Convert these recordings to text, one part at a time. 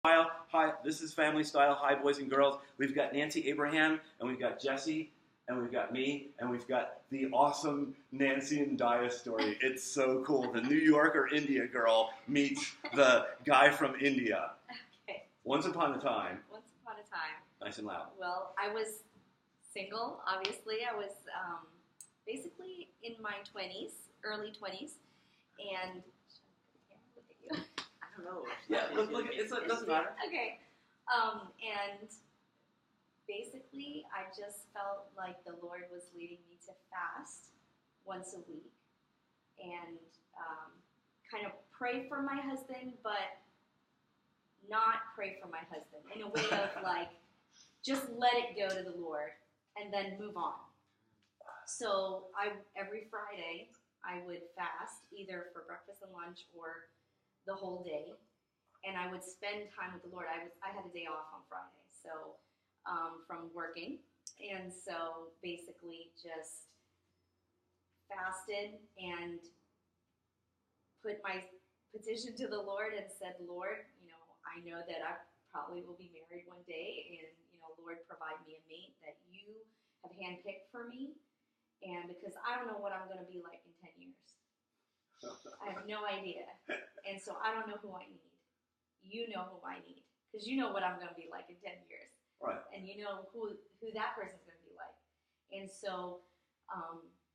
Style. Hi, this is Family Style. Hi, boys and girls. We've got Nancy Abraham, and we've got Jesse, and we've got me, and we've got the awesome Nancy and Dia story. It's so cool. The New York or India girl meets the guy from India. Okay. Once upon a time. Once upon a time. Nice and loud. Well, I was single, obviously. I was basically in my 20s, early 20s, and look at you. I don't know. Yeah, look it doesn't matter. Okay. And basically, I just felt like the Lord was leading me to fast once a week and kind of pray for my husband, but not pray for my husband in a way of like, just let it go to the Lord and then move on. So every Friday I would fast either for breakfast and lunch or the whole day, and I would spend time with the Lord. I had a day off on Friday, so from working, and so basically just fasted and put my petition to the Lord and said, Lord, I know that I probably will be married one day, and Lord, provide me a mate that you have handpicked for me, and because I don't know what I'm going to be like in 10 years. I have no idea, and so I don't know who I need. You know who I need, because you know what I'm going to be like in 10 years. Right. And you know who that person's going to be like. And so...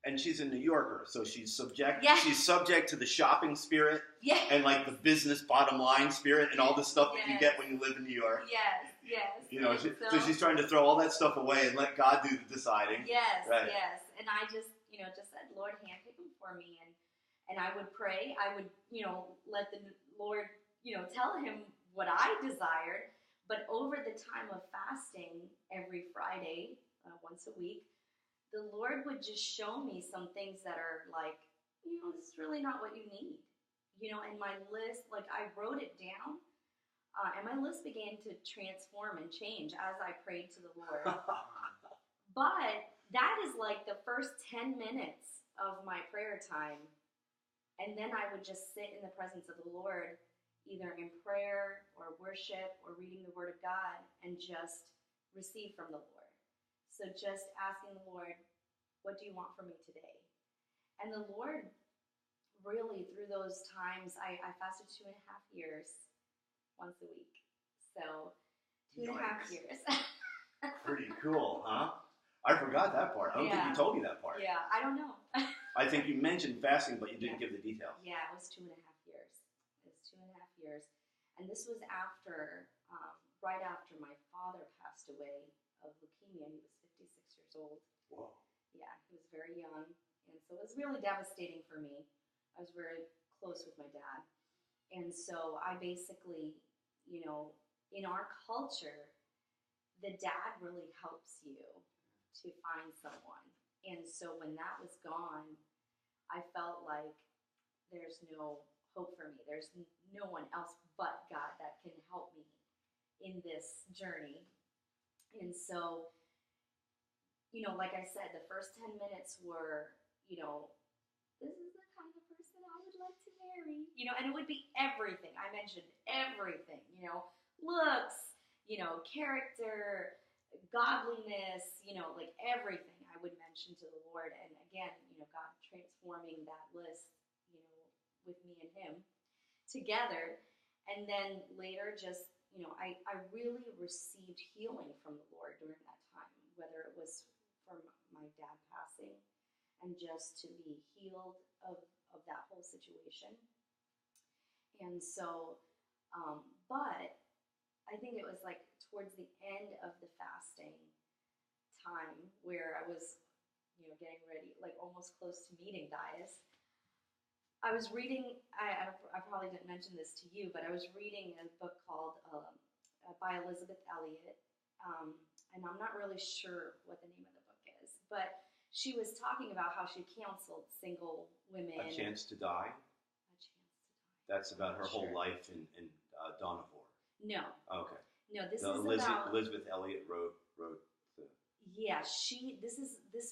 and she's a New Yorker, so she's subject to the shopping spirit and like the business bottom line spirit and all the stuff that you get when you live in New York. Yes. So she's trying to throw all that stuff away and let God do the deciding. Yes, right. Yes. And I just said, Lord, handpick them for me. And I would pray. I would, let the Lord, tell him what I desired. But over the time of fasting every Friday, once a week, the Lord would just show me some things that are like, this is really not what you need. And my list, like I wrote it down, and my list began to transform and change as I prayed to the Lord. But that is like the first 10 minutes of my prayer time. And then I would just sit in the presence of the Lord, either in prayer or worship or reading the Word of God, and just receive from the Lord. So just asking the Lord, what do you want from me today? And the Lord really, through those times, I fasted 2.5 years, once a week. So 2.5 years. Pretty cool, huh? I forgot that part. I don't think you told me that part. Yeah, I don't know. I think you mentioned fasting, but you didn't give the details. Yeah, it was 2.5 years. And this was after, right after my father passed away of leukemia. He was 56 years old. Whoa. Yeah, he was very young. And so it was really devastating for me. I was very close with my dad. And so I basically, in our culture, the dad really helps you to find someone. And so when that was gone, I felt like there's no hope for me. There's no one else but God that can help me in this journey. And so, like I said, the first 10 minutes were, this is the kind of person I would like to marry. And it would be everything. I mentioned everything, looks, character, godliness, like everything I would mention to the Lord. And again, God transforming that list, with me and him together. And then later just, I really received healing from the Lord during that time, whether it was from my dad passing and just to be healed of that whole situation. And so, but I think it was like towards the end of the fasting time where I was, getting ready, like almost close to meeting Dias. I was reading, I probably didn't mention this to you, but I was reading a book called, by Elisabeth Elliot, and I'm not really sure what the name of the book is, but she was talking about how she counseled single women. A Chance to Die? A Chance to Die. That's about her whole life in Dohnavur. No. Okay. No, this is about... Elisabeth Elliot wrote the... Yeah, this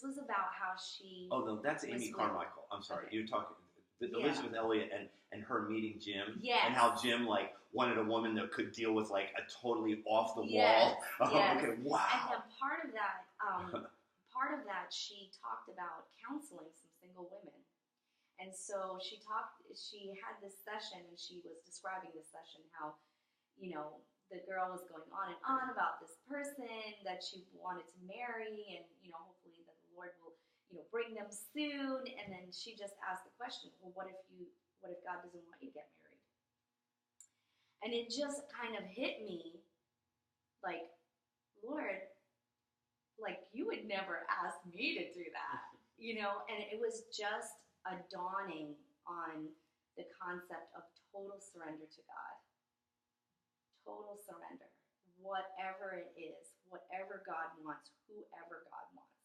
was about how she... Oh, no, that's Amy Carmichael. I'm sorry. Okay. You're talking... Elizabeth Elliot and her meeting Jim, Yes. and how Jim like wanted a woman that could deal with like a totally off the Yes. wall. Yes. Okay, wow. And then part of that, she talked about counseling some single women. And so she had this session, and she was describing this session, how, you know, the girl was going on and on about this person that she wanted to marry, and, you know, hopefully that the Lord will, you know, bring them soon. And then she just asked the question, well, what if God doesn't want you to get married? And it just kind of hit me like, Lord, like, you would never ask me to do that, you know? And it was just a dawning on the concept of total surrender to God. Total surrender. Whatever it is, whatever God wants, whoever God wants.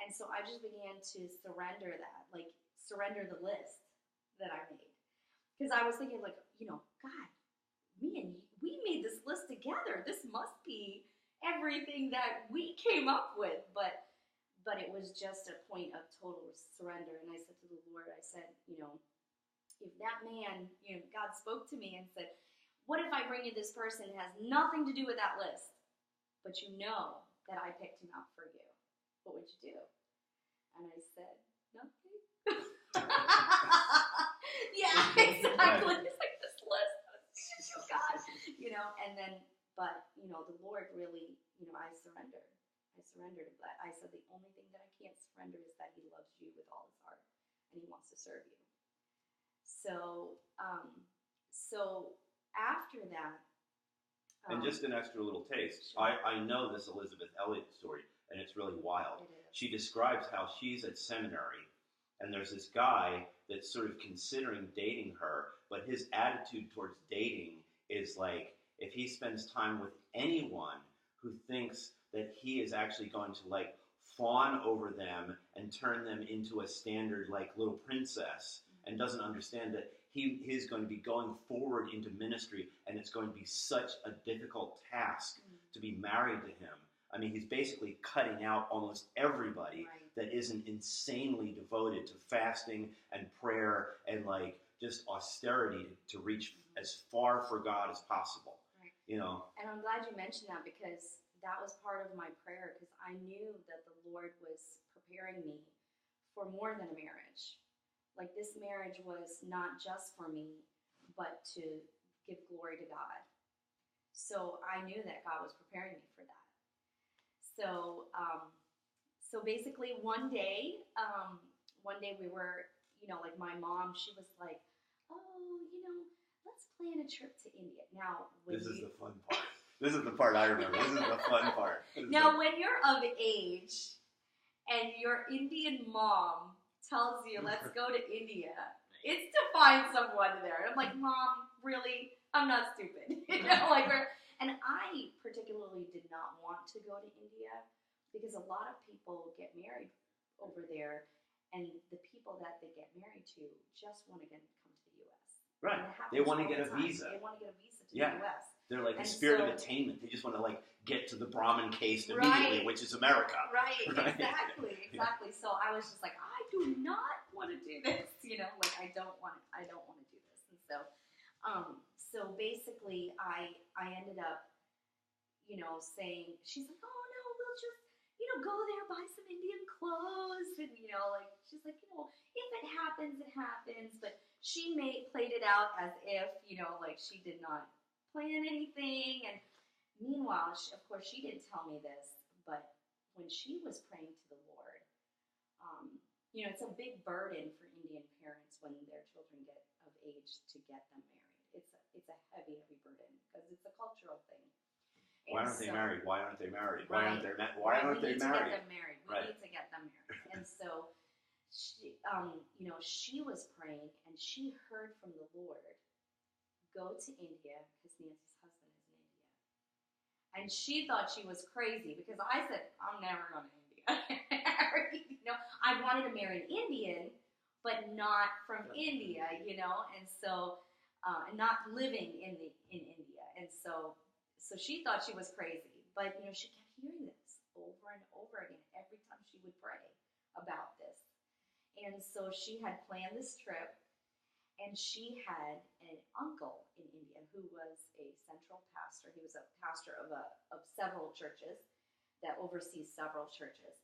And so I just began to surrender that, like, surrender the list that I made. Because I was thinking, like, you know, God, we made this list together. This must be everything that we came up with. But it was just a point of total surrender. And I said to the Lord, I said, you know, if that man, you know, God spoke to me and said, what if I bring you this person who has nothing to do with that list, but you know that I picked him out for you? What would you do? And I said, nothing. Yeah, exactly. It's like this list. Oh, God. You know, and then, but, you know, the Lord really, you know, I surrendered to that. I said, the only thing that I can't surrender is that he loves you with all his heart, and he wants to serve you. So after that, and just an extra little taste. Sure. I know this Elizabeth Elliot story, and it's really wild. It is. She describes how she's at seminary, and there's this guy that's sort of considering dating her, but his attitude towards dating is like, if he spends time with anyone who thinks that he is actually going to like fawn over them and turn them into a standard like little princess, and doesn't understand that he's going to be going forward into ministry, and it's going to be such a difficult task to be married to him. I mean, he's basically cutting out almost everybody that isn't insanely devoted to fasting and prayer and like just austerity to reach as far for God as possible. Right. You know. And I'm glad you mentioned that, because that was part of my prayer, because I knew that the Lord was preparing me for more than a marriage. Like, this marriage was not just for me, but to give glory to God. So I knew that God was preparing me for that. So basically one day we were, you know, like, my mom, she was like, oh, you know, let's plan a trip to India. Now, this is the fun part. This is the part I remember. This is the fun part. Now, when you're of age and your Indian mom tells you, let's go to India, it's to find someone there. I'm like, Mom, really? I'm not stupid. You know, like, and I particularly did not want to go to India, because a lot of people get married over there, and the people that they get married to just want to come to the U.S. Right. They want to get a visa. They want to get a visa to the U.S. They're like a spirit of attainment. They just want to like get to the Brahmin caste immediately, which is America. Right. Exactly. So I was just like, I do not want to do this. You know, like, I don't want to do this. And so basically, I ended up, you know, saying, she's like, oh no, we'll just, you know, go there, buy some Indian clothes, and, you know, like, she's like, you know, if it happens, it happens. But she played it out as if, you know, like, she did not plan anything. And meanwhile, of course, she didn't tell me this, but when she was praying to the Lord, you know, it's a big burden for Indian parents when their children get of age to get them married. It's a heavy burden, because it's a cultural thing. Why aren't they married? Why aren't they married? Right. We need to get them married. We need to get them married. And so, she, you know, she was praying, and she heard from the Lord, go to India, because Nancy's husband is in India. And she thought she was crazy, because I said, I'm never going to India. You know, I wanted to marry an Indian, but not from India, you know, and so, and not living in India. And so she thought she was crazy, but, you know, she kept hearing this over and over again every time she would pray about this. And so she had planned this trip, And she had an uncle in India who was a central pastor. He was a pastor of several churches that oversees several churches.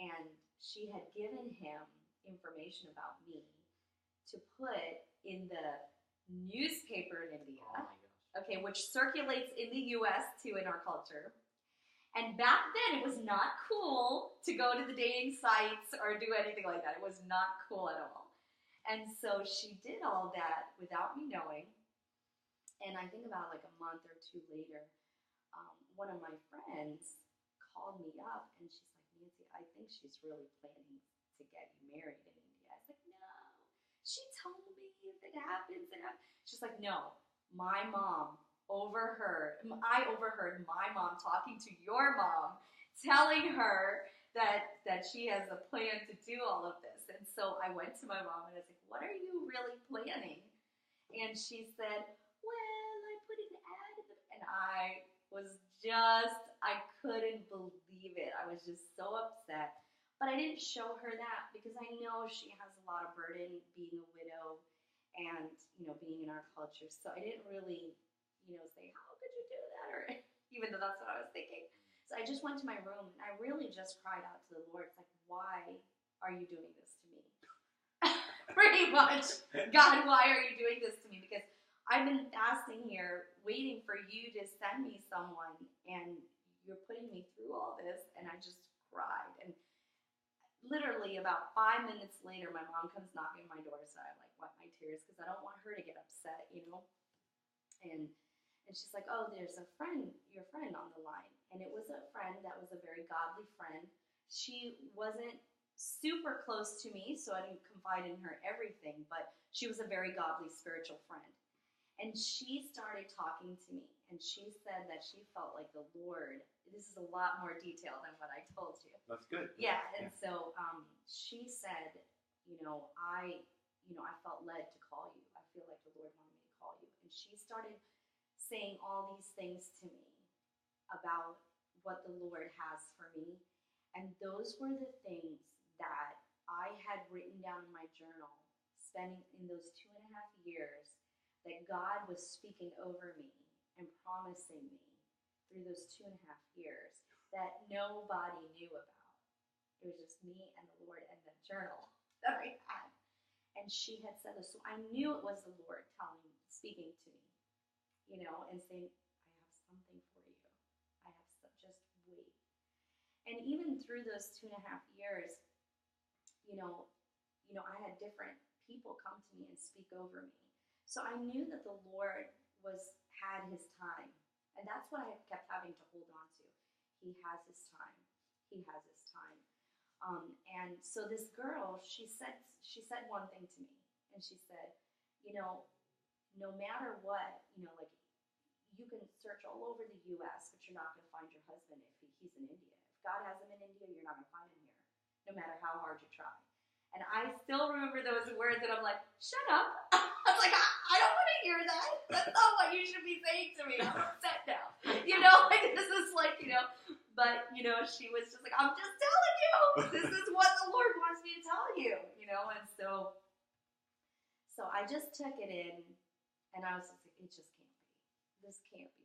And she had given him information about me to put in the newspaper in India, Oh my gosh. okay, which circulates in the US too in our culture. And back then, it was not cool to go to the dating sites or do anything like that. It was not cool at all. And so she did all that without me knowing. And I think about like a month or two later, one of my friends called me up and she's like, Nancy, I think she's really planning to get you married in India. I was like, no. She told me if it happens, it happens. She's like, no, my mom I overheard my mom talking to your mom, telling her that she has a plan to do all of this. And so I went to my mom and I was like, what are you really planning? And she said, well, I put an ad in the, and I couldn't believe it. I was just so upset. But I didn't show her that because I know she has a lot of burden being a widow and, being in our culture. So I didn't really, say, how could you do that? Or even though that's what I was thinking. So I just went to my room and I really just cried out to the Lord. It's like, why are you doing this to me? Pretty much. God, why are you doing this to me? Because I've been fasting here, waiting for you to send me someone, and you're putting me through all this, and I just cried. And literally about 5 minutes later, my mom comes knocking on my door, so I wipe my tears because I don't want her to get upset, And she's like, oh, there's your friend on the line. And it was a friend that was a very godly friend. She wasn't super close to me, so I didn't confide in her everything, but she was a very godly spiritual friend. And she started talking to me, and she said that she felt like the Lord, this is a lot more detail than what I told you. That's good. Yeah, and so she said, I felt led to call you. I feel like the Lord wanted me to call you. And she started saying all these things to me about what the Lord has for me. And those were the things that I had written down in my journal, spending in those 2.5 years, that God was speaking over me and promising me through those 2.5 years that nobody knew about. It was just me and the Lord and the journal that I had. And she had said this. So I knew it was the Lord speaking to me, and saying, I have something for you. Just wait. And even through those 2.5 years, I had different people come to me and speak over me. So I knew that the Lord had his time. And that's what I kept having to hold on to. He has his time. He has his time. And so this girl, she said one thing to me. And she said, no matter what, you can search all over the U.S., but you're not going to find your husband if he's in India. If God has him in India, you're not going to find him here, no matter how hard you try. And I still remember those words, and I'm like, shut up. I was like, I don't want to hear that. That's not what you should be saying to me. I'm upset now. This is but, she was just like, I'm just telling you. This is what the Lord wants me to tell you, And so I just took it in, and I was just like, it just can't be. This can't be